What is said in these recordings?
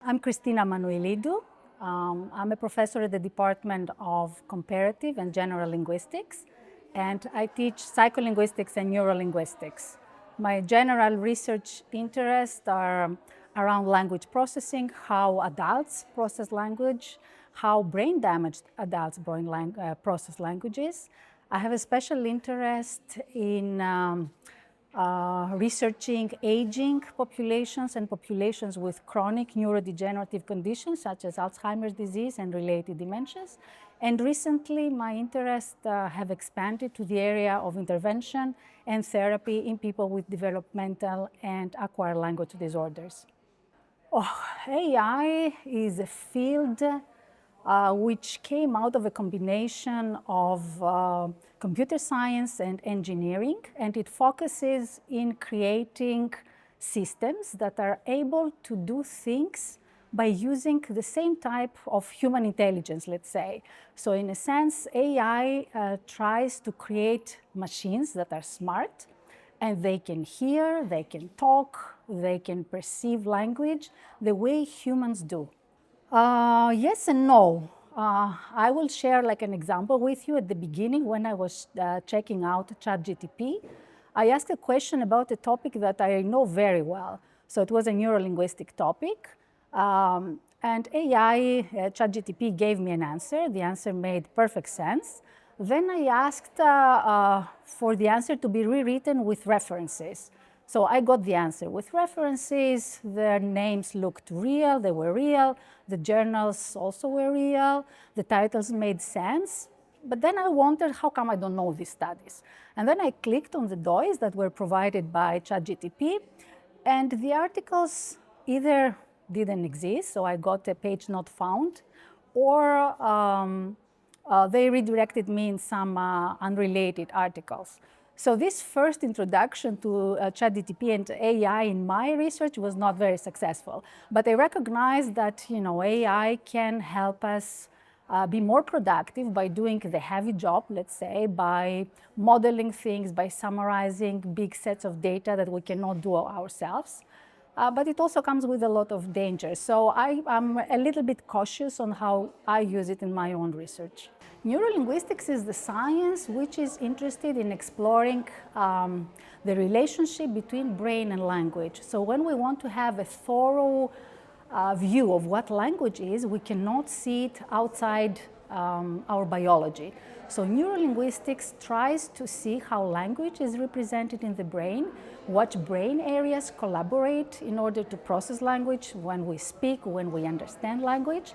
I'm Christina Manouilidou. I'm a professor at the Department of Comparative and General Linguistics, and I teach psycholinguistics and neurolinguistics. My general research interests are around language processing, how adults process language, how brain-damaged adults process languages. I have a special interest in researching aging populations and populations with chronic neurodegenerative conditions such as Alzheimer's disease and related dementias. And recently, my interests have expanded to the area of intervention and therapy in people with developmental and acquired language disorders. AI is a field which came out of a combination of computer science and engineering, and it focuses in creating systems that are able to do things by using the same type of human intelligence, let's say. So in a sense, AI tries to create machines that are smart, and they can hear, they can talk, they can perceive language the way humans do. Yes and no. I will share like an example with you. At the beginning, when I was checking out ChatGPT, I asked a question about a topic that I know very well. So it was a neurolinguistic topic. And AI, ChatGPT gave me an answer. The answer made perfect sense. Then I asked for the answer to be rewritten with references. So I got the answer with references. Their names looked real, they were real. The journals also were real. The titles made sense. But then I wondered, how come I don't know these studies? And then I clicked on the DOIs that were provided by ChatGPT, and the articles either didn't exist, so I got a page not found, or they redirected me in some unrelated articles. So this first introduction to ChatGPT and AI in my research was not very successful. But I recognize that AI can help us be more productive by doing the heavy job, let's say, by modeling things, by summarizing big sets of data that we cannot do ourselves. But it also comes with a lot of danger. So I'm a little bit cautious on how I use it in my own research. Neurolinguistics is the science which is interested in exploring the relationship between brain and language. So when we want to have a thorough view of what language is, we cannot see it outside our biology. So neurolinguistics tries to see how language is represented in the brain, what brain areas collaborate in order to process language when we speak, when we understand language.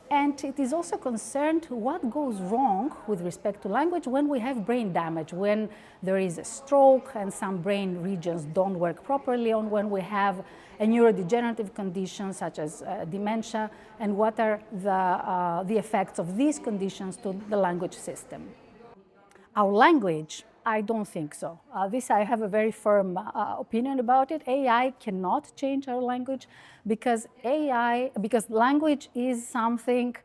And it is also concerned what goes wrong with respect to language when we have brain damage, when there is a stroke and some brain regions don't work properly, or when we have a neurodegenerative condition such as dementia, and what are the effects of these conditions to the language system. Our language, I don't think so. This I have a very firm opinion about it. AI cannot change our language because language is something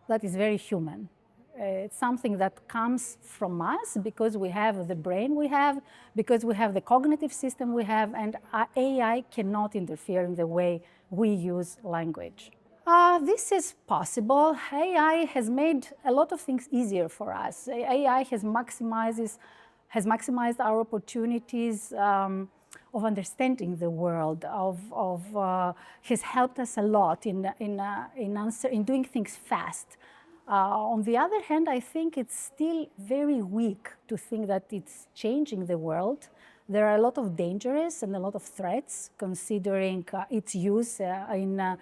that is very human. It's something that comes from us because we have the brain we have, because we have the cognitive system we have, and AI cannot interfere in the way we use language. This is possible. AI has made a lot of things easier for us. AI has maximized our opportunities of understanding the world, has helped us a lot in doing things fast. On the other hand, I think it's still very weak to think that it's changing the world. There are a lot of dangers and a lot of threats considering its use in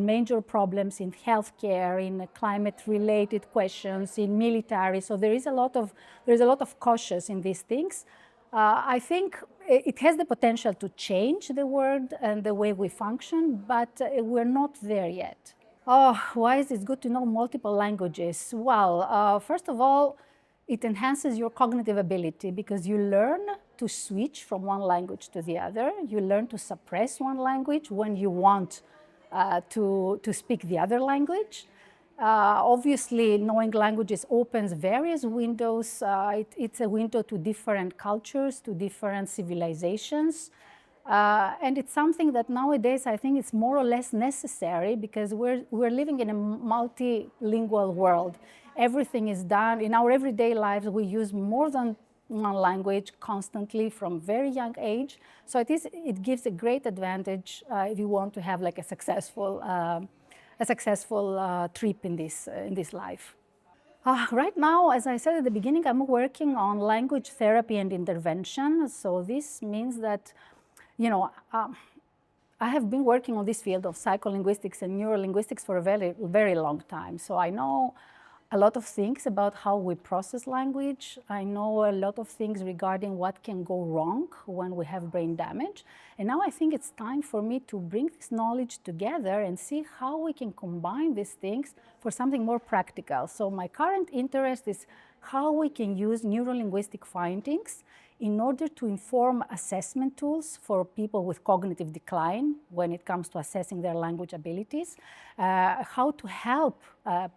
major problems in healthcare, in climate-related questions, in military. So there is a lot of caution in these things. I think it has the potential to change the world and the way we function, but we're not there yet. Why is it good to know multiple languages? Well, first of all, it enhances your cognitive ability because you learn to switch from one language to the other. You learn to suppress one language when you want to speak the other language. Obviously, knowing languages opens various windows. It's a window to different cultures, to different civilizations. And it's something that nowadays I think it's more or less necessary because we're living in a multilingual world. Everything is done. In our everyday lives, we use more than one language constantly from very young age. So it gives a great advantage if you want to have like a successful trip in this life. Right now, as I said at the beginning, I'm working on language therapy and intervention. So this means that, I have been working on this field of psycholinguistics and neurolinguistics for a very, very long time. So I know a lot of things about how we process language. I know a lot of things regarding what can go wrong when we have brain damage. And now I think it's time for me to bring this knowledge together and see how we can combine these things for something more practical. So my current interest is how we can use neurolinguistic findings in order to inform assessment tools for people with cognitive decline when it comes to assessing their language abilities, how to help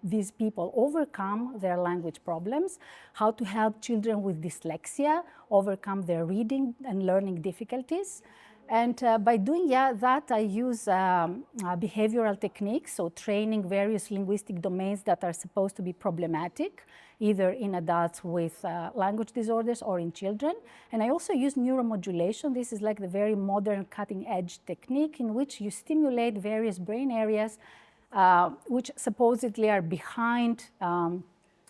these people overcome their language problems, how to help children with dyslexia overcome their reading and learning difficulties. And by doing that, I use behavioral techniques, so training various linguistic domains that are supposed to be problematic, either in adults with language disorders or in children. And I also use neuromodulation. This is like the very modern cutting-edge technique in which you stimulate various brain areas which supposedly are behind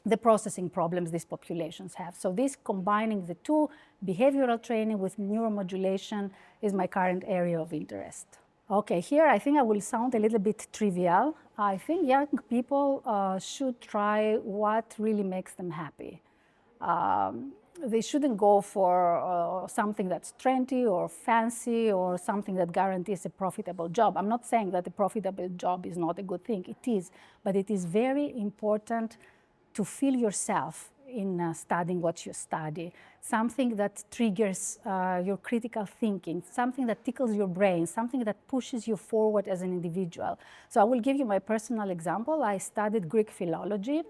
the processing problems these populations have. So this combining the two, behavioral training with neuromodulation, is my current area of interest. Okay, here I think I will sound a little bit trivial. I think young people should try what really makes them happy. They shouldn't go for something that's trendy or fancy or something that guarantees a profitable job. I'm not saying that a profitable job is not a good thing. It is, but it is very important to feel yourself in studying what you study, something that triggers your critical thinking, something that tickles your brain, something that pushes you forward as an individual. So I will give you my personal example. I studied Greek philology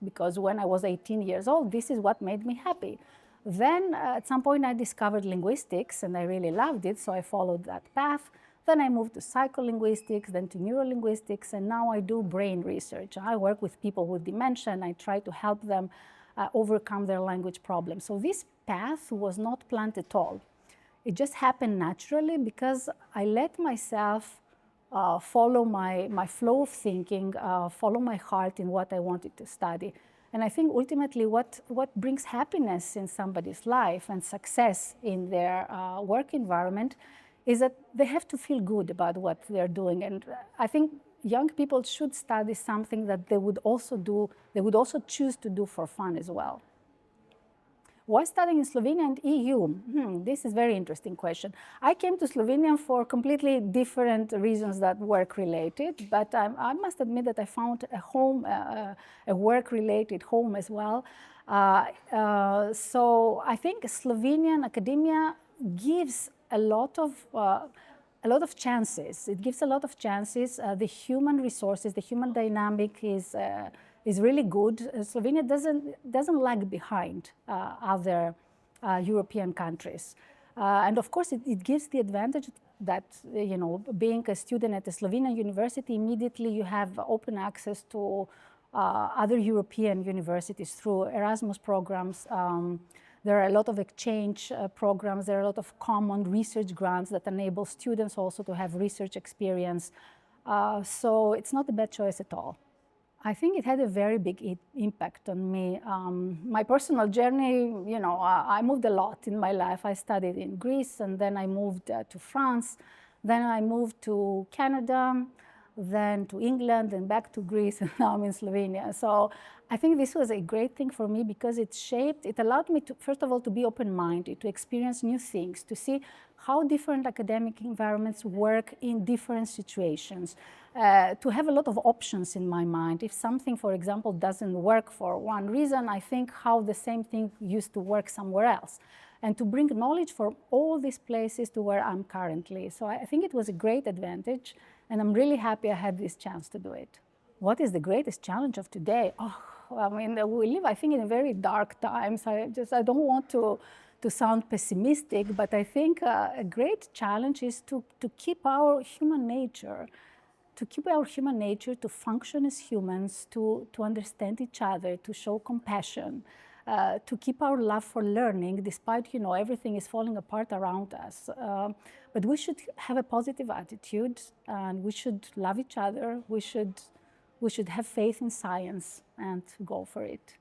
because when I was 18 years old, this is what made me happy. Then at some point I discovered linguistics and I really loved it, so I followed that path. Then I moved to psycholinguistics, then to neurolinguistics, and now I do brain research. I work with people with dementia and I try to help them overcome their language problems. So this path was not planned at all. It just happened naturally because I let myself follow my flow of thinking, follow my heart in what I wanted to study. And I think ultimately what brings happiness in somebody's life and success in their work environment is that they have to feel good about what they're doing. And I think young people should study something that they would also choose to do for fun as well. Why studying in Slovenia and EU? This is a very interesting question. I came to Slovenia for completely different reasons that work-related, but I must admit that I found a home, a work-related home as well. So I think Slovenian academia gives a lot of chances. It gives a lot of chances. The human resources, the human dynamic is really good. Slovenia doesn't lag behind other European countries. And of course, it gives the advantage that, being a student at a Slovenian university, immediately you have open access to other European universities through Erasmus programs. There are a lot of exchange programs. There are a lot of common research grants that enable students also to have research experience. So it's not a bad choice at all. I think it had a very big impact on me. My personal journey, I moved a lot in my life. I studied in Greece, and then I moved to France. Then I moved to Canada, then to England, and back to Greece, and now I'm in Slovenia. So I think this was a great thing for me because it allowed me to, first of all, to be open-minded, to experience new things, to see how different academic environments work in different situations, to have a lot of options in my mind. If something, for example, doesn't work for one reason, I think how the same thing used to work somewhere else, and to bring knowledge from all these places to where I'm currently. So I think it was a great advantage, and I'm really happy I had this chance to do it. What is the greatest challenge of today? We live, I think, in very dark times. I don't want to to sound pessimistic, but I think a great challenge is to keep our human nature, to function as humans, to understand each other, to show compassion, to keep our love for learning, despite, everything is falling apart around us. But we should have a positive attitude, and we should love each other. We should have faith in science and go for it.